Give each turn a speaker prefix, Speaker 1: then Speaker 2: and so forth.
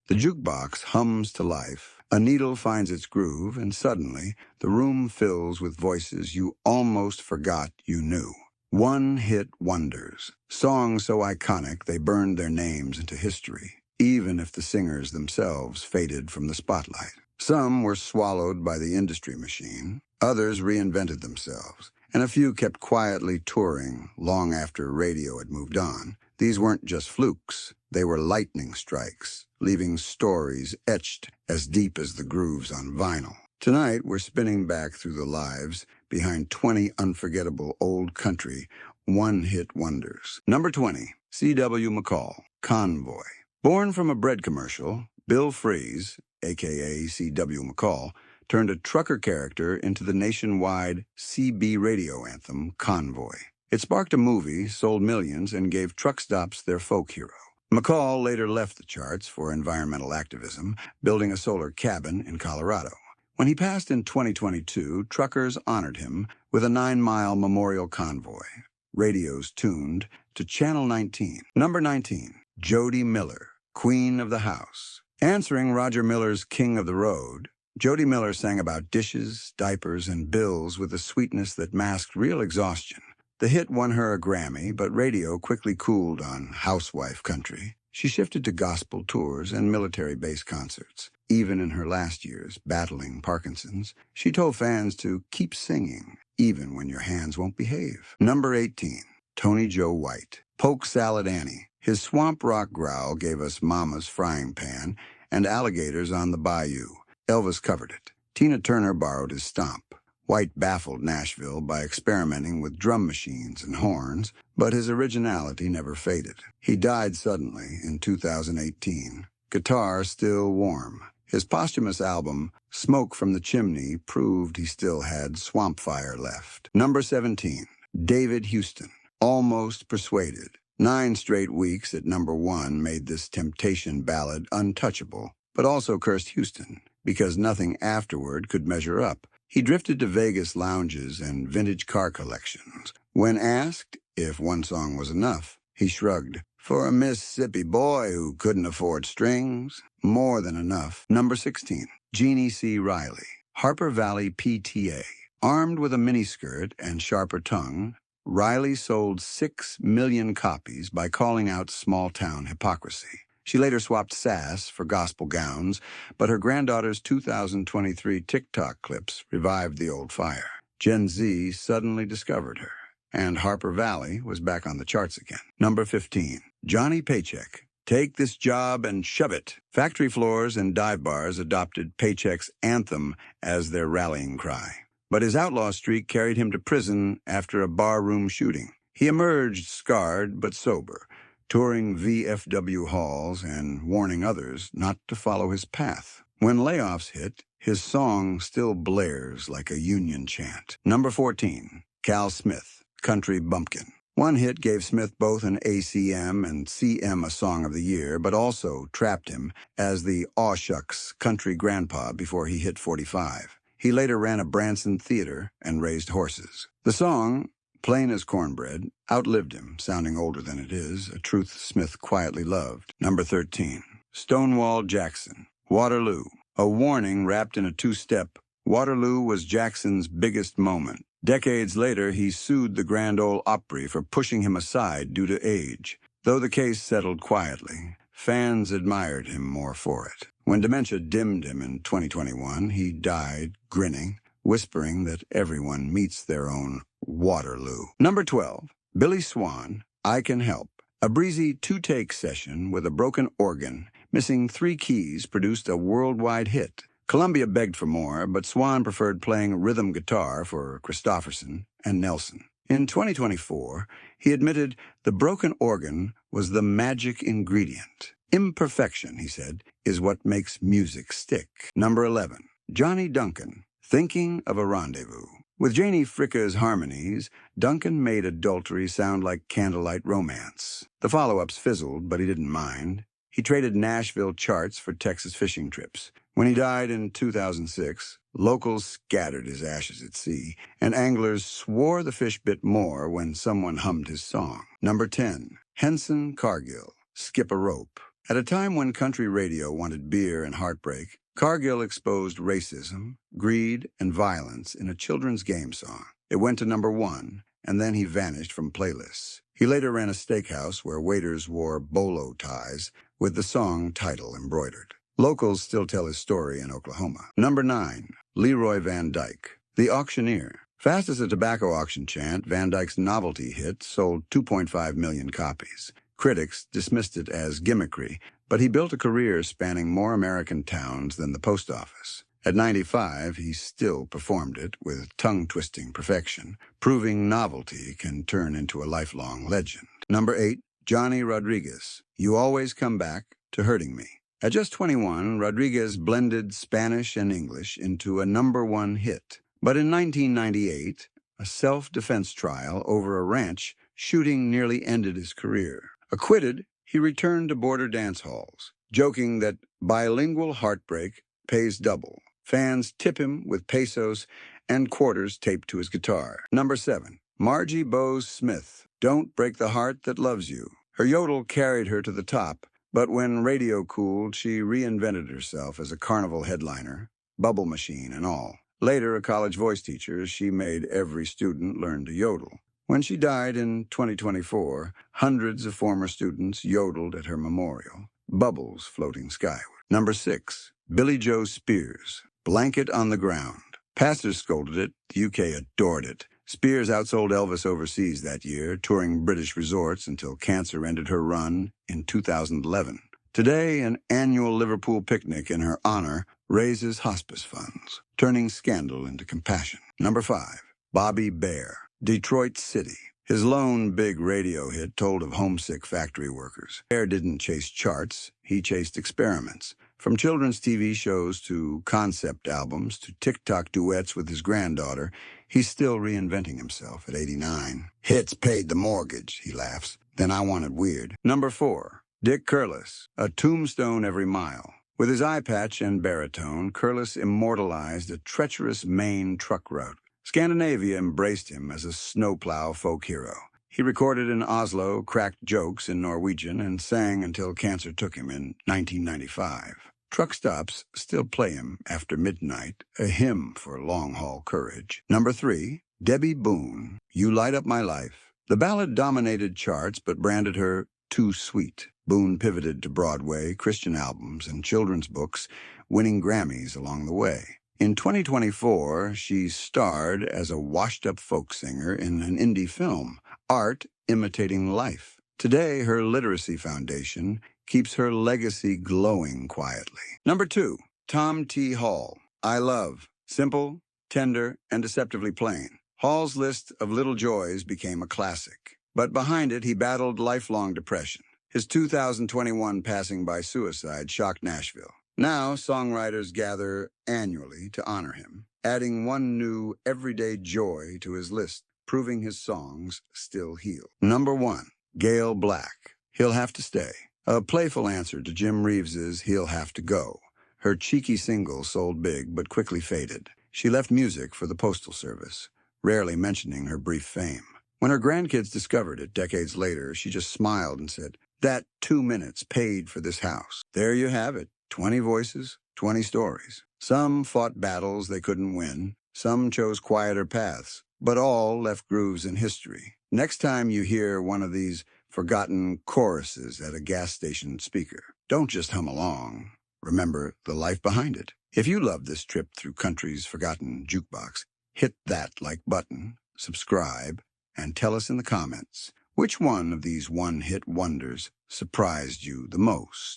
Speaker 1: The jukebox hums to life. A needle finds its groove, and suddenly the room fills with voices you almost forgot you knew. One-hit wonders. Songs so iconic they burned their names into history, even if the singers themselves faded from the spotlight. Some were swallowed by the industry machine, others reinvented themselves, and a few kept quietly touring long after radio had moved on. These weren't just flukes, they were lightning strikes, leaving stories etched as deep as the grooves on vinyl. Tonight, we're spinning back through the lives behind 20 unforgettable old country one-hit wonders. Number 20, C.W. McCall, Convoy. Born from a bread commercial, Bill Fries, a.k.a. C.W. McCall, turned a trucker character into the nationwide CB radio anthem, Convoy. It sparked a movie, sold millions, and gave truck stops their folk hero. McCall later left the charts for environmental activism, building a solar cabin in Colorado. When he passed in 2022, truckers honored him with a 9-mile memorial convoy, radios tuned to Channel 19. Number 19, Jody Miller, Queen of the House. Answering Roger Miller's King of the Road, Jody Miller sang about dishes, diapers, and bills with a sweetness that masked real exhaustion. The hit won her a Grammy, but radio quickly cooled on housewife country. She shifted to gospel tours and military-base concerts. Even in her last years, battling Parkinson's, she told fans to keep singing, even when your hands won't behave. Number 18, Tony Joe White, Polk Salad Annie. His swamp rock growl gave us Mama's Frying Pan and Alligators on the Bayou. Elvis covered it. Tina Turner borrowed his stomp. White baffled Nashville by experimenting with drum machines and horns, but his originality never faded. He died suddenly in 2018. Guitar still warm. His posthumous album, Smoke from the Chimney, proved he still had swamp fire left. Number 17, David Houston, Almost Persuaded. 9 straight weeks at number 1 made this Temptation ballad untouchable, but also cursed Houston, because nothing afterward could measure up. He drifted to Vegas lounges and vintage car collections. When asked if one song was enough, he shrugged. For a Mississippi boy who couldn't afford strings, more than enough. Number 16, Jeannie C. Riley, Harper Valley PTA. Armed with a miniskirt and sharper tongue, Riley sold 6 million copies by calling out small-town hypocrisy. She later swapped sass for gospel gowns, but her granddaughter's 2023 TikTok clips revived the old fire. Gen Z suddenly discovered her, and Harper Valley was back on the charts again. Number 15, Johnny Paycheck, Take This Job and Shove It. Factory floors and dive bars adopted Paycheck's anthem as their rallying cry. But his outlaw streak carried him to prison after a barroom shooting. He emerged scarred but sober, touring VFW halls and warning others not to follow his path. When layoffs hit, his song still blares like a union chant. Number 14, Cal Smith, Country Bumpkin. One hit gave Smith both an ACM and CM a Song of the Year, but also trapped him as the aw shucks country grandpa before he hit 45. He later ran a Branson theater and raised horses. The song, plain as cornbread, outlived him, sounding older than it is, a truth Smith quietly loved. Number 13, Stonewall Jackson, Waterloo. A warning wrapped in a 2-step, Waterloo was Jackson's biggest moment. Decades later, he sued the Grand Ole Opry for pushing him aside due to age. Though the case settled quietly, fans admired him more for it. When dementia dimmed him in 2021, he died grinning, whispering that everyone meets their own Waterloo. Number 12, Billy Swan, I Can Help. A breezy 2-take session with a broken organ, missing 3 keys, produced a worldwide hit. Columbia begged for more, but Swan preferred playing rhythm guitar for Christofferson and Nelson. In 2024, he admitted the broken organ was the magic ingredient. Imperfection, he said, is what makes music stick. Number 11, Johnny Duncan, Thinking of a Rendezvous. With Janie Fricka's harmonies, Duncan made adultery sound like candlelight romance. The follow-ups fizzled, but he didn't mind. He traded Nashville charts for Texas fishing trips. When he died in 2006, locals scattered his ashes at sea, and anglers swore the fish bit more when someone hummed his song. Number 10, Henson Cargill, Skip a Rope. At a time when country radio wanted beer and heartbreak, Cargill exposed racism, greed, and violence in a children's game song. It went to #1, and then he vanished from playlists. He later ran a steakhouse where waiters wore bolo ties with the song title embroidered. Locals still tell his story in Oklahoma. #9, Leroy Van Dyke, The Auctioneer. Fast as a tobacco auction chant, Van Dyke's novelty hit sold 2.5 million copies. Critics dismissed it as gimmickry, but he built a career spanning more American towns than the post office. At 95, he still performed it with tongue-twisting perfection, proving novelty can turn into a lifelong legend. #8, Johnny Rodriguez, You Always Come Back to Hurting Me. At just 21, Rodriguez blended Spanish and English into a #1 hit. But in 1998, a self-defense trial over a ranch shooting nearly ended his career. Acquitted, he returned to border dance halls, joking that bilingual heartbreak pays double. Fans tip him with pesos and quarters taped to his guitar. #7, Margie Bowes Smith, Don't Break the Heart That Loves You. Her yodel carried her to the top, but when radio cooled, she reinvented herself as a carnival headliner, bubble machine and all. Later, a college voice teacher, she made every student learn to yodel. When she died in 2024, hundreds of former students yodeled at her memorial, bubbles floating skyward. #6, Billy Joe Spears, Blanket on the Ground. Pastors scolded it, the UK adored it. Spears outsold Elvis overseas that year, touring British resorts until cancer ended her run in 2011. Today, an annual Liverpool picnic in her honor raises hospice funds, turning scandal into compassion. #5, Bobby Bare, Detroit City. His lone big radio hit told of homesick factory workers. Bare didn't chase charts, he chased experiments. From children's TV shows to concept albums to TikTok duets with his granddaughter, he's still reinventing himself at 89. Hits paid the mortgage, he laughs. Then I wanted weird. #4, Dick Curlis, A Tombstone Every Mile. With his eye patch and baritone, Curlis immortalized a treacherous Maine truck route. Scandinavia embraced him as a snowplow folk hero. He recorded in Oslo, cracked jokes in Norwegian, and sang until cancer took him in 1995. Truck stops still play him after midnight, a hymn for long-haul courage. #3, Debbie Boone, You Light Up My Life. The ballad dominated charts but branded her too sweet. Boone pivoted to Broadway, Christian albums, and children's books, winning Grammys along the way. In 2024, she starred as a washed-up folk singer in an indie film, Art Imitating Life. Today, her literacy foundation keeps her legacy glowing quietly. #2, Tom T. Hall, I Love, Simple, Tender, and Deceptively Plain. Hall's list of little joys became a classic, but behind it, he battled lifelong depression. His 2021 passing by suicide shocked Nashville. Now, songwriters gather annually to honor him, adding one new everyday joy to his list, proving his songs still heal. #1, Gail Black, He'll Have to Stay. A playful answer to Jim Reeves's He'll Have to Go. Her cheeky single sold big but quickly faded. She left music for the Postal Service, rarely mentioning her brief fame. When her grandkids discovered it decades later, she just smiled and said, "That 2 minutes paid for this house." There you have it. 20 voices, 20 stories. Some fought battles they couldn't win. Some chose quieter paths, but all left grooves in history. Next time you hear one of these forgotten choruses at a gas station speaker, don't just hum along. Remember the life behind it. If you love this trip through country's forgotten jukebox, hit that like button, subscribe, and tell us in the comments which one of these one-hit wonders surprised you the most.